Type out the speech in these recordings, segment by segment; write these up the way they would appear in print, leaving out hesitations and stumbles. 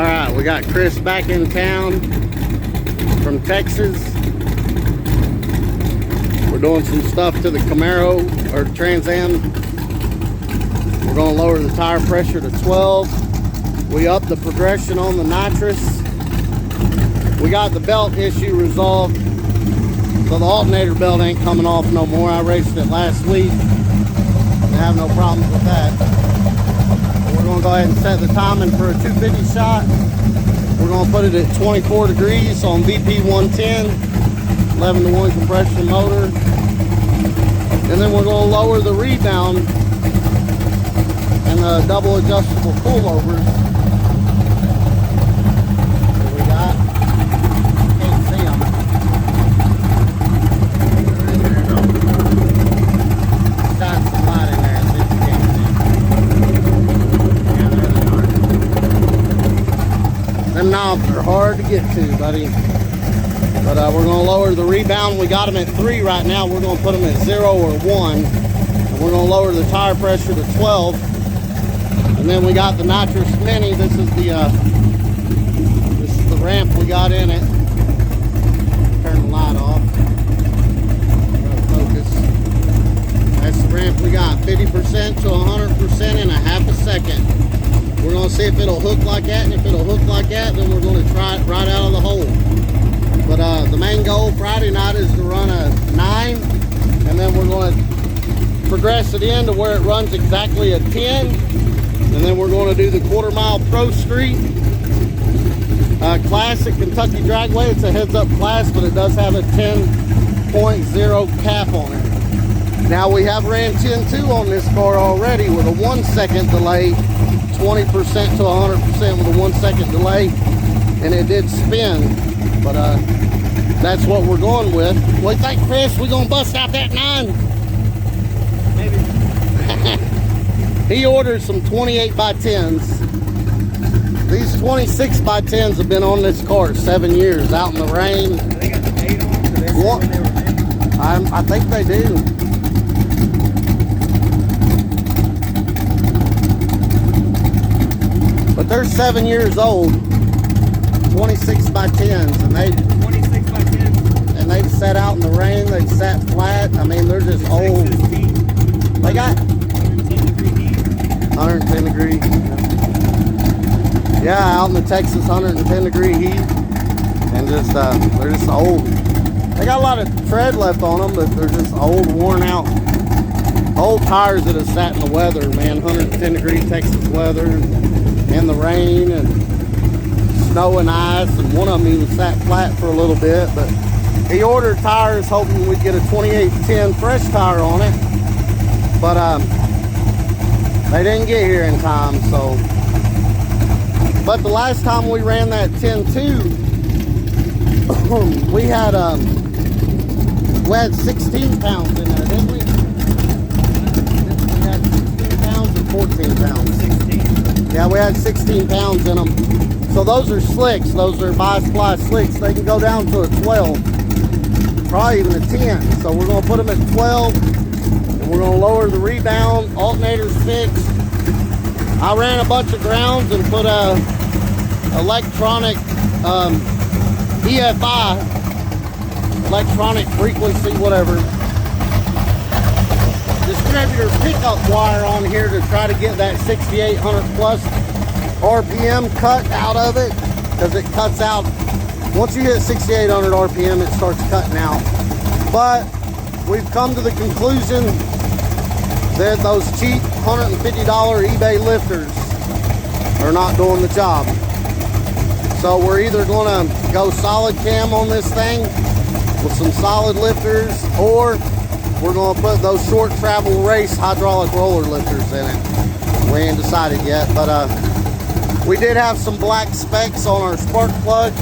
All right, we got Chris back in town from Texas. We're doing some stuff to the Camaro or Trans Am. We're going to lower the tire pressure to 12. We upped the progression on the nitrous. We got the belt issue resolved, so the alternator belt ain't coming off no more. I raced it last week and have no problems with that. We're going to go ahead and set the timing for a 250 shot. We're going to put it at 24 degrees on VP 110, 11-to-1 compression motor. And then we're going to lower the rebound and the double adjustable pullovers. What we got? Can't see them. Shine some light in there and see if you can't see them. Yeah, there they are. Them knobs are hard to get to, buddy. But we're going to lower the rebound. We got them at 3 right now. We're going to put them at 0 or 1. And we're going to lower the tire pressure to 12. And then we got the Nitrous Mini. This is the ramp we got in it. Turn the light off. Focus. That's the ramp we got. 50% to 100% in a half a second. We're going to see if it'll hook like that. And if it'll hook like that, then we're going to try it right out of the hole. But the main goal Friday night is to run a 9. And then we're going to progress it in to where it runs exactly a 10. And then we're going to do the 1/4 mile Pro Street Classic Kentucky Dragway. It's a heads-up class, but it does have a 10.0 cap on it. Now we have ran 10.2 on this car already with a 1 second delay, 20% to 100% with a 1 second delay, and it did spin. But that's what we're going with. What do you think, Chris? We gonna bust out that 9? Maybe. He ordered some 28 by 10s. These 26 by 10s have been on this car 7 years, out in the rain. They got the date on them, so they said when they were made. I think they do. But they're 7 years old, 26 by 10s, and they 26 by 10. and they've sat out in the rain. They've sat flat. I mean, they're just old. They got 110 degree. Yeah, out in the Texas 110 degree heat, and just they're just old. They got a lot of tread left on them, but they're just old, worn out, old tires that have sat in the weather, man. 110 degree Texas weather, and the rain and snow and ice, and one of them even sat flat for a little bit. But he ordered tires hoping we'd get a 2810 fresh tire on it, but they didn't get here in time. So, but the last time we ran that 10.2, we had 16 pounds in there, didn't we? We had 16 pounds or 14 pounds? 16. Yeah, we had 16 pounds in them. So those are slicks. Those are bi-sply slicks. They can go down to a 12, probably even a 10. So we're going to put them at 12. We're going to lower the rebound, alternators fixed. I ran a bunch of grounds and put a electronic EFI, electronic frequency, whatever, distributor pickup wire on here to try to get that 6,800 plus RPM cut out of it, because it cuts out. Once you hit 6,800 RPM, it starts cutting out. But we've come to the conclusion that those cheap $150 eBay lifters are not doing the job. So we're either going to go solid cam on this thing with some solid lifters, or we're going to put those short travel race hydraulic roller lifters in it. We ain't decided yet, but we did have some black specks on our spark plug,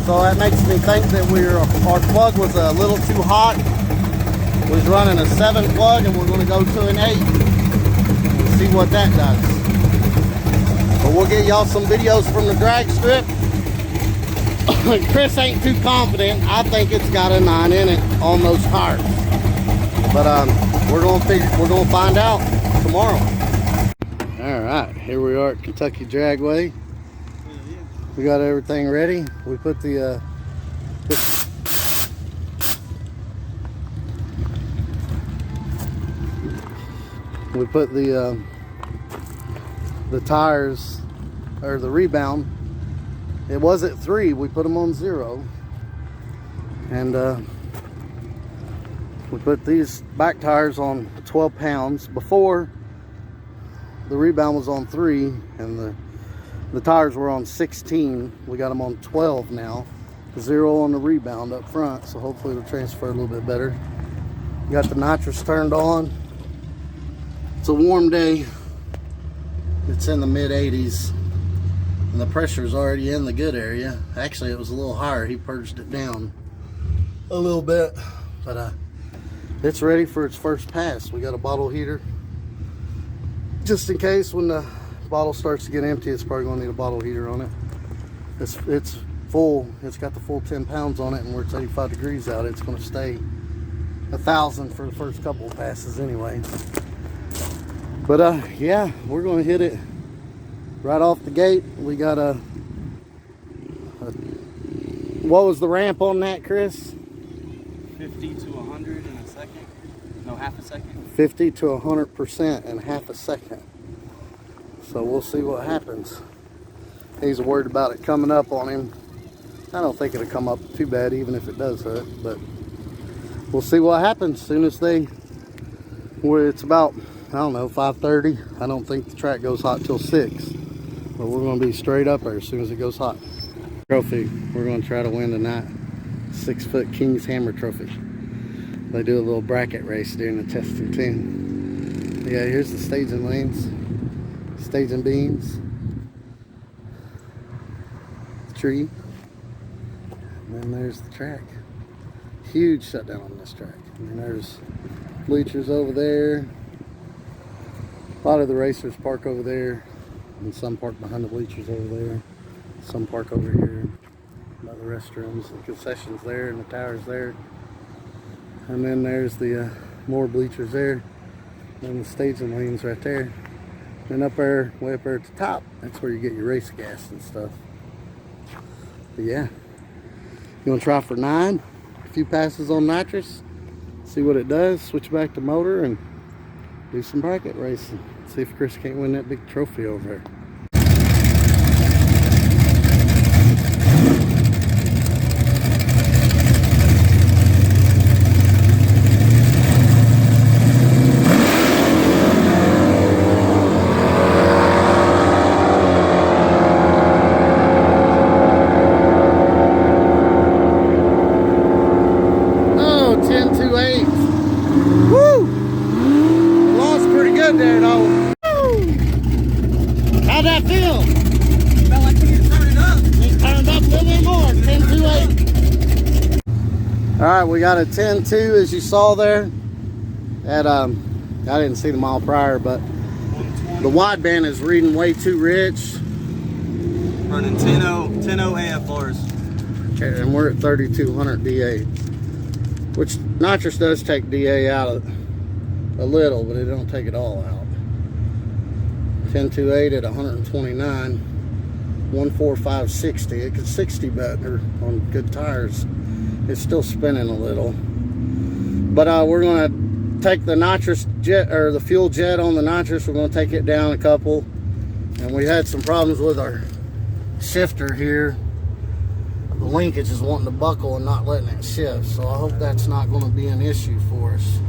so that makes me think that our plug was a little too hot. We was running a 7 plug, and we're going to go to an 8 and see what that does. But we'll get y'all some videos from the drag strip. Chris ain't too confident. I think it's got a 9 in it on those tires, but we're gonna find out tomorrow. All right, here we are at Kentucky Dragway. Yeah. We got everything ready. We put the tires, or the rebound. It was at 3. We put them on 0, and we put these back tires on 12 pounds. Before, the rebound was on 3, and the tires were on 16. We got them on 12 now. 0 on the rebound up front, so hopefully it'll transfer a little bit better. Got the nitrous turned on. It's a warm day. It's in the mid 80s, and the pressure is already in the good area. Actually, it was a little higher. He purged it down a little bit, but it's ready for its first pass. We got a bottle heater just in case when the bottle starts to get empty. It's probably going to need a bottle heater on it. It's full. It's got the full 10 pounds on it, and where it's 85 degrees out, it's going to stay 1,000 for the first couple of passes anyway. But yeah, we're going to hit it right off the gate. We got what was the ramp on that, Chris? 50 to 100 in a second. No, half a second. 50 to 100% in half a second. So we'll see what happens. He's worried about it coming up on him. I don't think it'll come up too bad, even if it does hurt, but we'll see what happens. As soon as it's about, I don't know, 5:30. I don't think the track goes hot till 6, but we're going to be straight up there as soon as it goes hot. Trophy, we're going to try to win tonight. 6-foot King's Hammer trophy. They do a little bracket race during the testing too. Yeah, here's the staging lanes, staging beams, tree, and then there's the track. Huge shutdown on this track. And then there's bleachers over there. A lot of the racers park over there, and some park behind the bleachers over there. Some park over here by the restrooms and concessions there, and the towers there. And then there's the more bleachers there, and the staging lanes right there. And up there, way up there at the top, that's where you get your race gas and stuff. But yeah, you want to try for 9? A few passes on nitrous, see what it does, switch back to motor, and do some bracket racing. See if Chris can't win that big trophy over there. How'd that feel? Felt like we need to turn it up. Just turned up a little bit more. 10.28. All right, we got a 10.2 as you saw there. At I didn't see the mile prior, but the wideband is reading way too rich. Running 10.0 AFRs. Okay, and we're at 3,200 DA, which nitrous does take DA out of a little, but it don't take it all out. 10.28 at 129, 14560. It could 60 better on good tires. It's still spinning a little, but we're gonna take the nitrous jet, or the fuel jet on the nitrous. We're gonna take it down a couple, and we had some problems with our shifter here. The linkage is wanting to buckle and not letting it shift, so I hope that's not going to be an issue for us.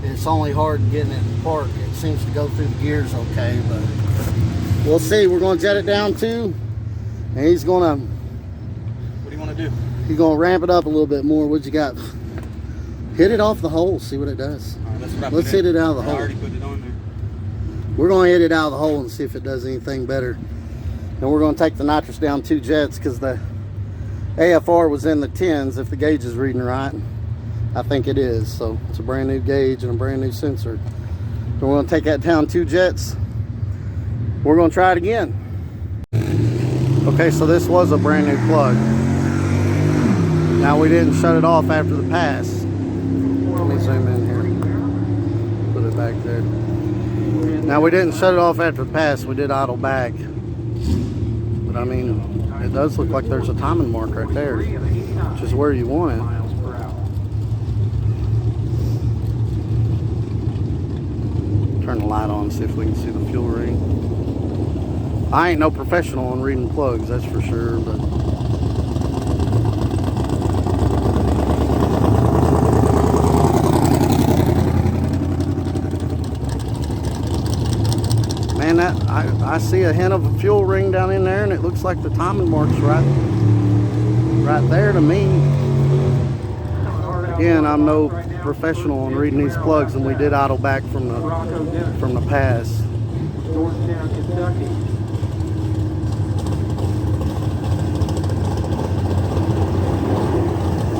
It's only hard getting it in park. It seems to go through the gears okay, but we'll see. We're going to jet it down too, and he's going to... What do you want to do? He's going to ramp it up a little bit more. What you got? Hit it off the hole, see what it does. All right, let's hit it out of the hole. I already put it on there. We're going to hit it out of the hole and see if it does anything better. And we're going to take the nitrous down 2 jets because the AFR was in the 10s if the gauge is reading right. I think it is. So it's a brand new gauge and a brand new sensor. So we're going to take that down 2 jets. We're going to try it again. Okay, so this was a brand new plug. Now we didn't shut it off after the pass. Let me zoom in here. Put it back there. Now we didn't shut it off after the pass. We did idle back. But I mean, it does look like there's a timing mark right there, which is where you want it. Turn the light on, see if we can see the fuel ring. I ain't no professional on reading plugs, that's for sure, but man, that I see a hint of a fuel ring down in there, and it looks like the timing mark's right there to me. Again, I'm no professional on reading these plugs, and we did idle back from the pass. Georgetown, Kentucky.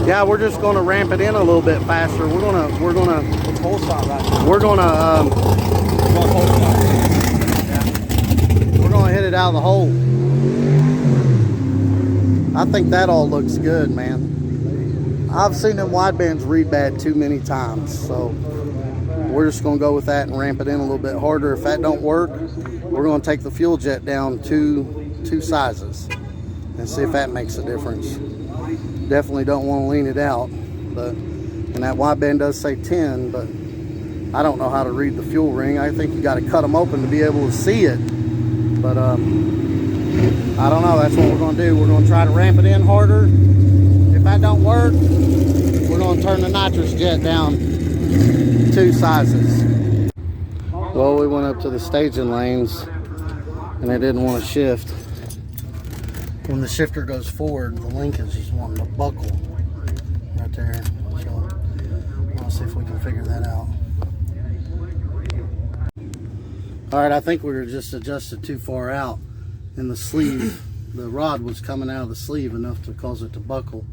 Yeah, we're just gonna ramp it in a little bit faster. We're gonna It's whole shot right now. we're gonna Whole shot. we're gonna hit it out of the hole. I think that all looks good, man. I've seen them widebands read bad too many times, so we're just gonna go with that and ramp it in a little bit harder. If that don't work, we're gonna take the fuel jet down two sizes and see if that makes a difference. Definitely don't want to lean it out, but and that wideband does say 10, but I don't know how to read the fuel ring. I think you got to cut them open to be able to see it, but I don't know. That's what we're going to do. We're going to try to ramp it in harder. If that don't work, we're going to turn the nitrous jet down two sizes. Well, we went up to the staging lanes and it didn't want to shift. When the shifter goes forward, the linkage is wanting to buckle right there. So I'll see if we can figure that out. All right, I think we were just adjusted too far out in the sleeve. The rod was coming out of the sleeve enough to cause it to buckle.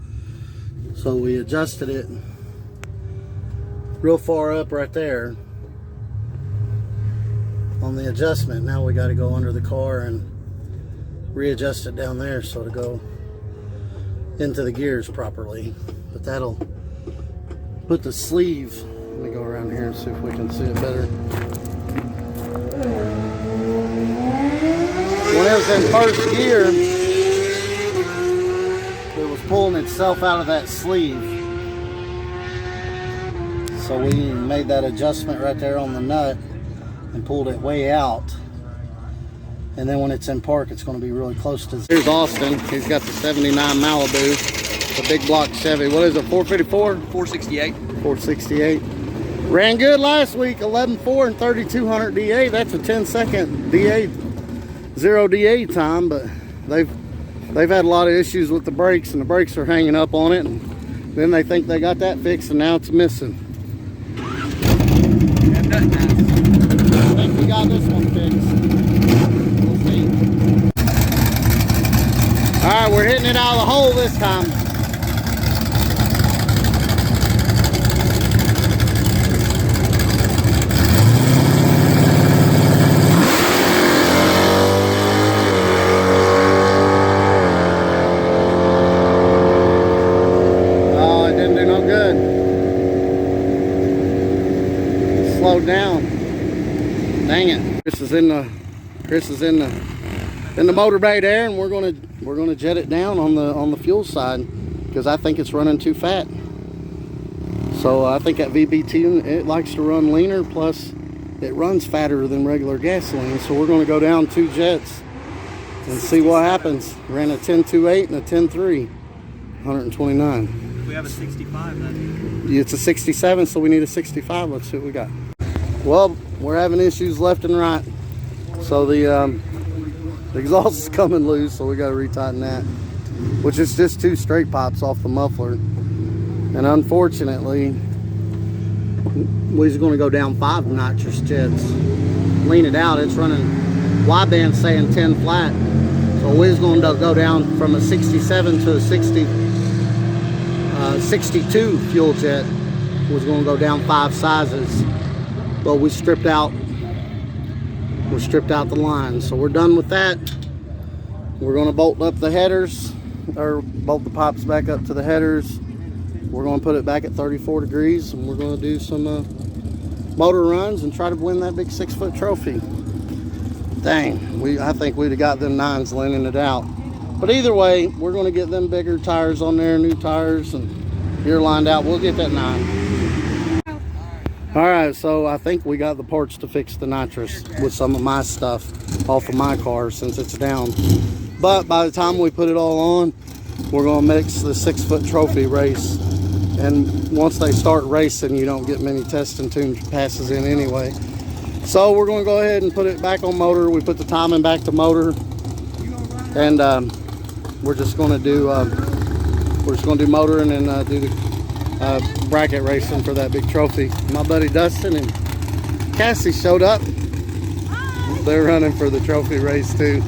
So we adjusted it real far up right there on the adjustment. Now we got to go under the car and readjust it down there so to go into the gears properly. But that'll put the sleeve, let me go around here and see if we can see it better. When it was in first gear, it was pulling itself out of that sleeve. So we made that adjustment right there on the nut and pulled it way out. And then when it's in park, it's going to be really close to. Here's Austin. He's got the 79 Malibu, the big block Chevy. What is it, 454? 468. 468. Ran good last week, 11.4 and 3,200 DA. That's a 10-second DA, 0 DA time, but they've had a lot of issues with the brakes, and the brakes are hanging up on it. And then they think they got that fixed, and now it's missing. I think we got this one fixed. All right, we're hitting it out of the hole this time. Oh, it didn't do no good. It slowed down. Dang it. Chris is in the motor bay there, and we're gonna jet it down on the fuel side because I think it's running too fat. So I think that VBT, it likes to run leaner, plus it runs fatter than regular gasoline. So we're gonna go down 2 jets and see what happens. Ran a 10.28 and a 10.3, 129. We have a 65 then. It's a 67, so we need a 65. Let's see what we got. Well, we're having issues left and right. So the exhaust is coming loose, so we got to retighten that, which is just 2 straight pops off the muffler. And unfortunately, we're going to go down 5 nitrous jets. Lean it out. It's running wideband saying 10 flat. So we're going to go down from a 67 to a 62 fuel jet. We're going to go down 5 sizes. But we stripped out the line, so we're done with that. We're going to bolt up the headers, or bolt the pops back up to the headers. We're going to put it back at 34 degrees, and we're going to do some motor runs and try to win that big 6-foot trophy. Dang, I think we'd have got them 9s leaning it out. But either way, we're going to get them bigger tires on there, new tires, and you're lined out. We'll get that 9. All right, so I think we got the parts to fix the nitrous with some of my stuff off of my car since it's down. But by the time we put it all on, we're going to mix the 6-foot trophy race. And once they start racing, you don't get many test and tune passes in anyway. So we're going to go ahead and put it back on motor. We put the timing back to motor, and we're just going to do motor and then do the bracket racing for that big trophy. My buddy Dustin and Cassie showed up. They're running for the trophy race too.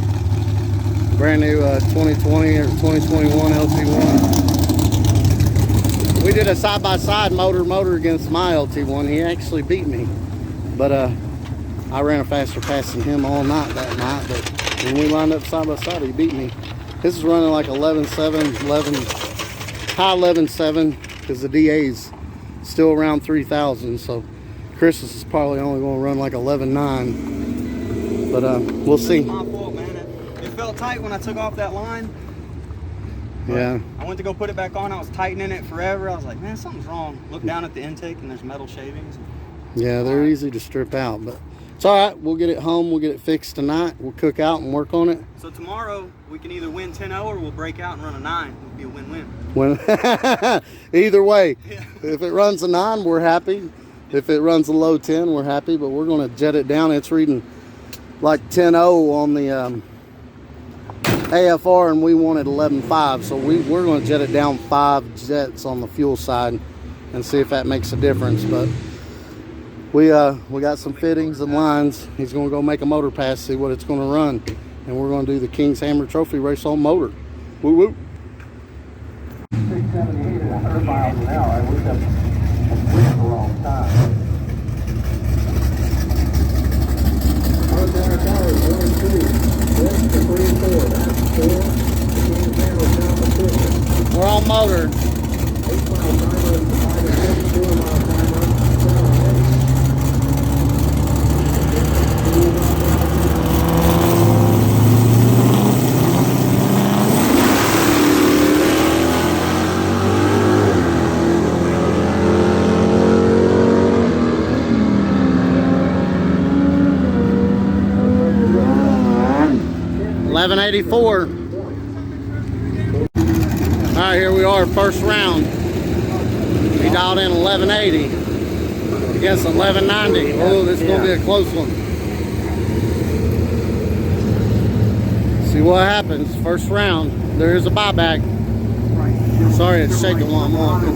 Brand new 2020 or 2021 LT1. We did a side-by-side motor against my LT1. He actually beat me, but I ran a faster pass than him all night that night. But when we lined up side-by-side, he beat me. This is running like 11.7, 11, high 11.7, because the DA's still around 3,000. So Chris is probably only going to run like 11.9. But we'll see. My fault, man. It felt tight when I took off that line. Yeah. I went to go put it back on. I was tightening it forever. I was like, man, something's wrong. Look down at the intake and there's metal shavings. Yeah, they're easy to strip out, but it's all right. We'll get it home. We'll get it fixed tonight. We'll cook out and work on it. So tomorrow we can either win 10-0 or we'll break out and run a 9. It would be a win-win. Either way, Yeah. If it runs a 9, we're happy. If it runs a low 10, we're happy. But we're going to jet it down. It's reading like 10.0 on the AFR, and we wanted 11.5, so we're going to jet it down 5 jets on the fuel side and see if that makes a difference. But we got some fittings and lines. He's going to go make a motor pass, see what it's going to run, and we're going to do the King's Hammer Trophy race on motor. Woo woo. 678 at 100 miles an hour. I wish I switched the wrong time. We're on motor. 1184. All right, here we are, first round. He dialed in 1180 against 1190. Oh, this is going to be a close one. See what happens. First round. There is a buyback. Sorry, it's shaking while I'm walking.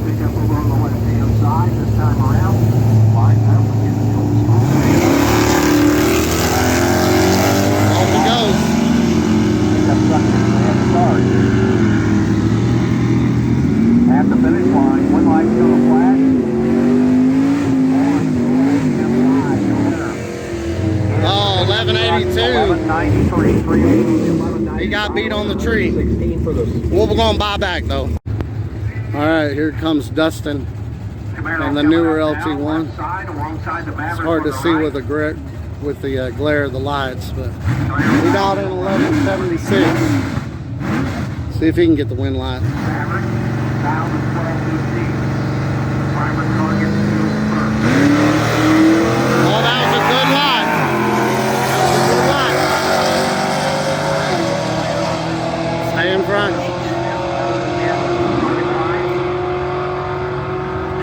Off he goes. At the finish line, one light still a flash. Oh, 1182. He got beat on the tree. Well, we're going to buy back though. All right, here comes Dustin and the newer LT1. It's hard to see with the glare of the lights, but we dialed in 1176. See if he can get the wind light. Oh, that was a good light. That was a good light. Stay in front.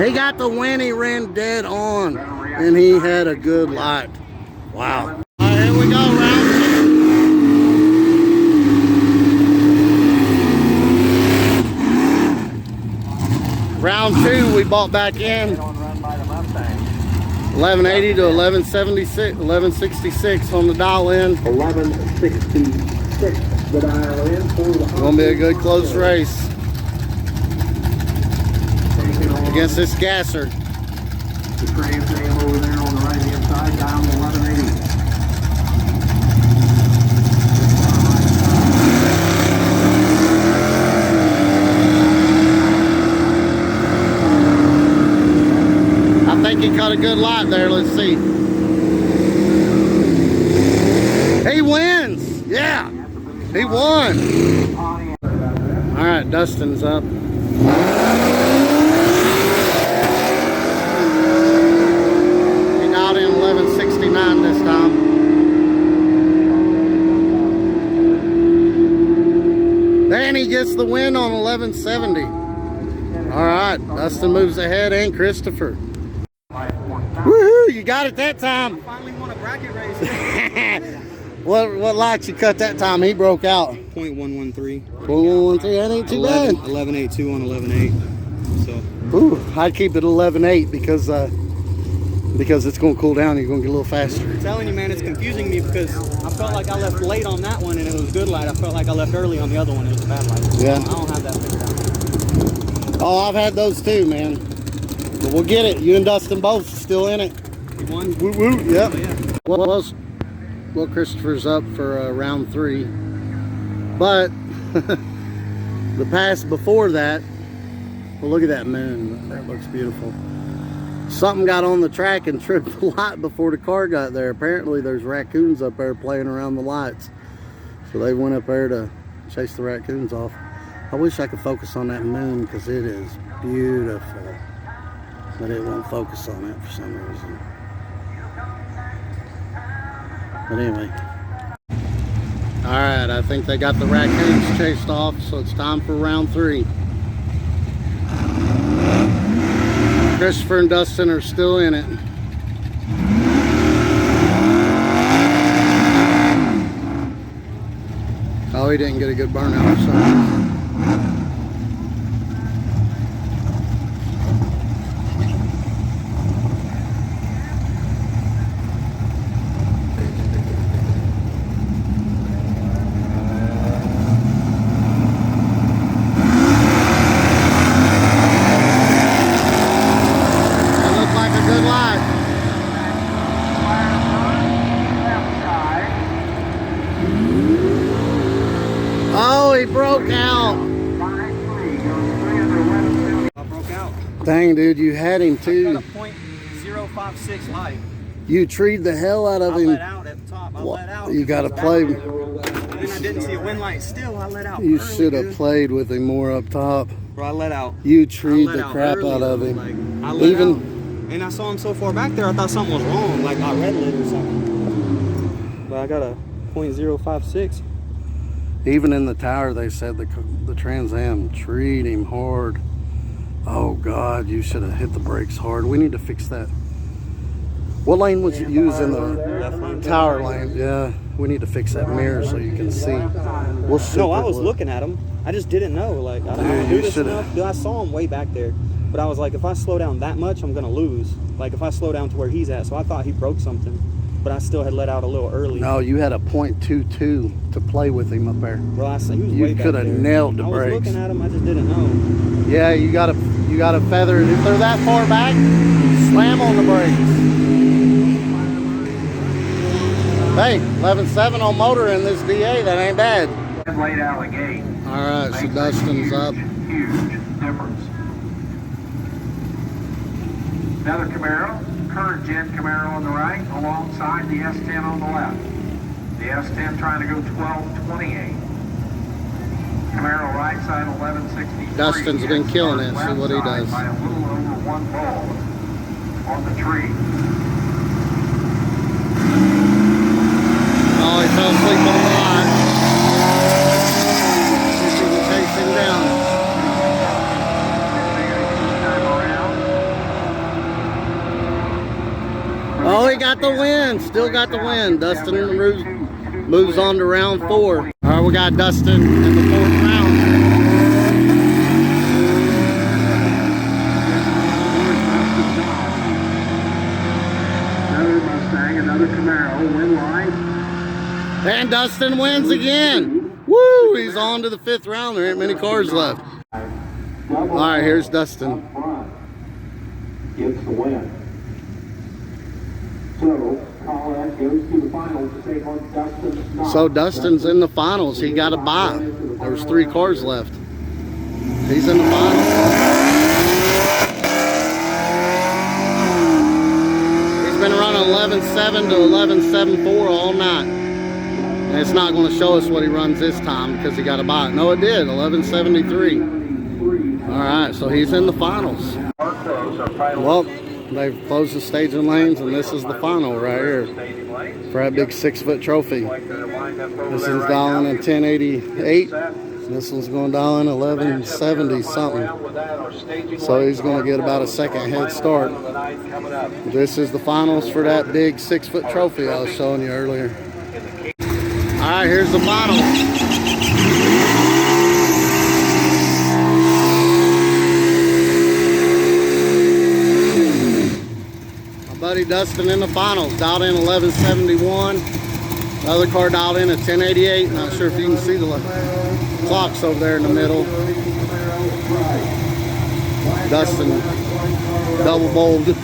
He got the wind, he ran dead on, and he had a good light. Wow. All right, here we go, round 2, we bought back in 1180 to 1176, 1166 on the dial in. 1166, the dial in. Gonna be a good close race against this gasser. The Trans Am over there on the right hand side, dial 1180. I think he caught a good light there. Let's see. He went. right, Dustin's up. He got in 1169 this time. Then he gets the win on 1170. All right, Dustin moves ahead and Christopher. Woohoo, you got it that time. Finally won a bracket race. What lights you cut that time? He broke out. 0.113. 0.113, that ain't too bad. 11.82 on 11.8. So. Ooh, I'd keep it 11.8 because it's going to cool down. You're going to get a little faster. I'm telling you, man, it's confusing me because I felt like I left late on that one and it was good light. I felt like I left early on the other one and it was a bad light. Yeah. I don't have that figured out. Oh, I've had those too, man. But we'll get it. You and Dustin both still in it. You won? Woo woo. Yep. Oh, yeah. Well, Christopher's up for round 3. But the pass before that, well, look at that moon. That looks beautiful. Something got on the track and tripped the light before the car got there. Apparently, there's raccoons up there playing around the lights. So they went up there to chase the raccoons off. I wish I could focus on that moon because it is beautiful. But it won't focus on it for some reason. But anyway. Alright, I think they got the raccoons chased off, so it's time for round 3. Christopher and Dustin are still in it. Oh, he didn't get a good burnout or something. He broke out. I broke out. Dang, dude, you had him I too. got a .056 light. You treed the hell out of I him. let out at the top. I let out. You got to play. And then I didn't see a wind light. Still, I let out. You early, should have dude. played with him more up top. Bro, I let out. You I treed let the out crap early, out of though. him. Like, I let Even out. And I saw him so far back there, I thought something was wrong. Like I red lit or something. But I got a .056. even in the tower, they said the Trans Am treed him hard. Oh God, you should have hit the brakes hard. We need to fix that. What lane was you use in the tower lane? Yeah, we need to fix that mirror so you can see. We'll No, I was looking at him. I just didn't know. Like I don't do this enough. Dude, I saw him way back there, but I was like, if I slow down that much, I'm gonna lose. Like if I slow down to where he's at, so I thought he broke something, but I still had let out a little early. No, you had a .22 to play with him up there. Bro, I saw he was You way back could have there. nailed the I was brakes. looking at him. I just didn't know. Yeah, you gotta feather it. If they're that far back, slam on the brakes. Hey, 11.7 on motor in this DA, that ain't bad. Laid out a gate. All right, so Dustin's up. Huge difference. Another Camaro, current gen Camaro on the right, alongside the S10 on the left. The S10 trying to go 1228. Camaro right side 1163. Dustin's been killing it. See what he does. By a little over 1 volt on the tree. Oh, he fell asleep on the line. See if he can chase him down. Oh, he got the win. Still got the win. Dustin moves on to round 4. All right, we got Dustin in the 4th round. Another Mustang, another Camaro, win line. And Dustin wins again. Woo! He's on to the 5th round. There ain't many cars left. All right, here's Dustin. Gets the win. So, Colin goes to the finals to take on Dustin. So Dustin's in the finals. He got a bye. There was 3 cars left. He's in the finals. He's been running 11.7 to 11.74 all night. And it's not going to show us what he runs this time because he got a bite. No, it did, 1173. All right, so he's in the finals. Well, they've closed the staging lanes, and this is the final right here for that big 6-foot trophy. This is dialing in 1088. This one's going down 1170 something. So he's going to get about a second head start. This is the finals for that big 6-foot trophy I was showing you earlier. All right, here's the finals. My buddy Dustin in the finals, dialed in 1171. The other car dialed in at 1088. Not sure if you can see the clocks over there in the middle. Dustin double bowled.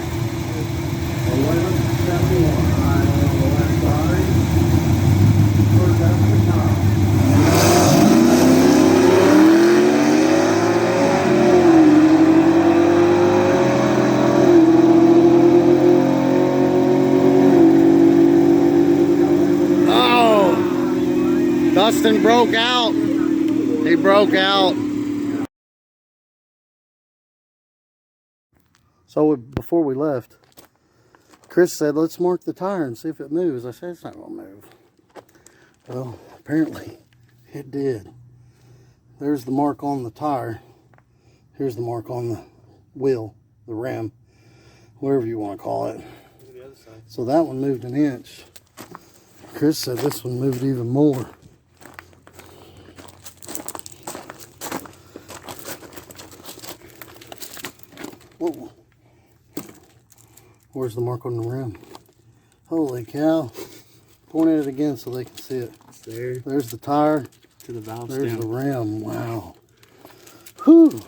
Oh, Dustin broke out. He broke out. So before we left, Chris said, let's mark the tire and see if it moves. I said, it's not going to move. Well, apparently it did. There's the mark on the tire. Here's the mark on the wheel, the rim, whatever you want to call it. The other side. So that one moved an inch. Chris said this one moved even more. Whoa. Where's the mark on the rim? Holy cow. Point at it again so they can see it. It's there. There's the tire. To the valve There's stem. the rim. Wow. Whew.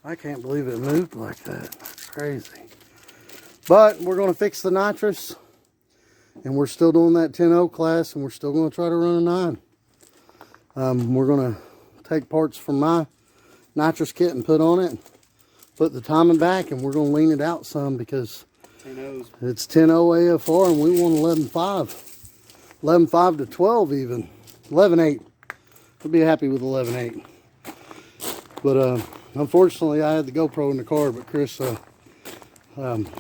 I can't believe it moved like that. That's crazy. But we're going to fix the nitrous. And we're still doing that 10-0 class. And we're still going to try to run a 9. We're going to take parts from my nitrous kit and put on it. Put the timing back. And we're going to lean it out some because 10-0s. it's 10-0 AFR. And we want 11.5. 11.5 to 12 even. 11.8. I'd be happy with 11.8. But unfortunately, I had the GoPro in the car, but Chris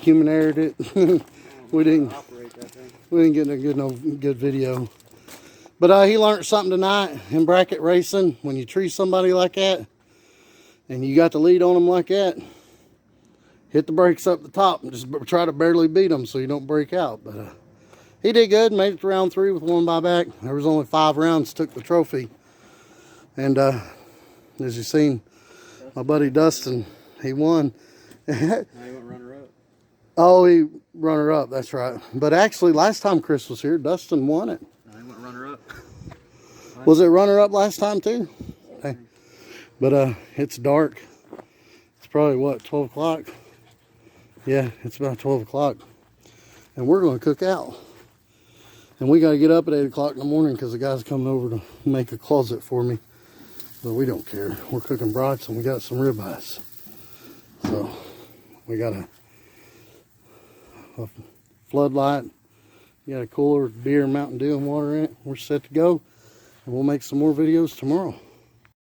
human errored it. we didn't get a good video. But he learned something tonight in bracket racing. When you tree somebody like that, and you got the lead on them like that, hit the brakes up the top and just try to barely beat them so you don't break out. But he did good, made it to round 3 with 1 buyback. There was only 5 rounds, took the trophy. And as you've seen, my buddy Dustin, he won. Now he went runner-up. Oh, he runner-up, that's right. But actually, last time Chris was here, Dustin won it. Now he went runner-up. Was it runner-up last time too? Okay. But it's dark. It's probably, what, 12 o'clock? Yeah, it's about 12 o'clock. And we're going to cook out. And we got to get up at 8 o'clock in the morning because the guy's coming over to make a closet for me. But we don't care. We're cooking brats and we got some ribeyes. So we got a floodlight. You got a cooler, beer, Mountain Dew, and water in it. We're set to go. And we'll make some more videos tomorrow.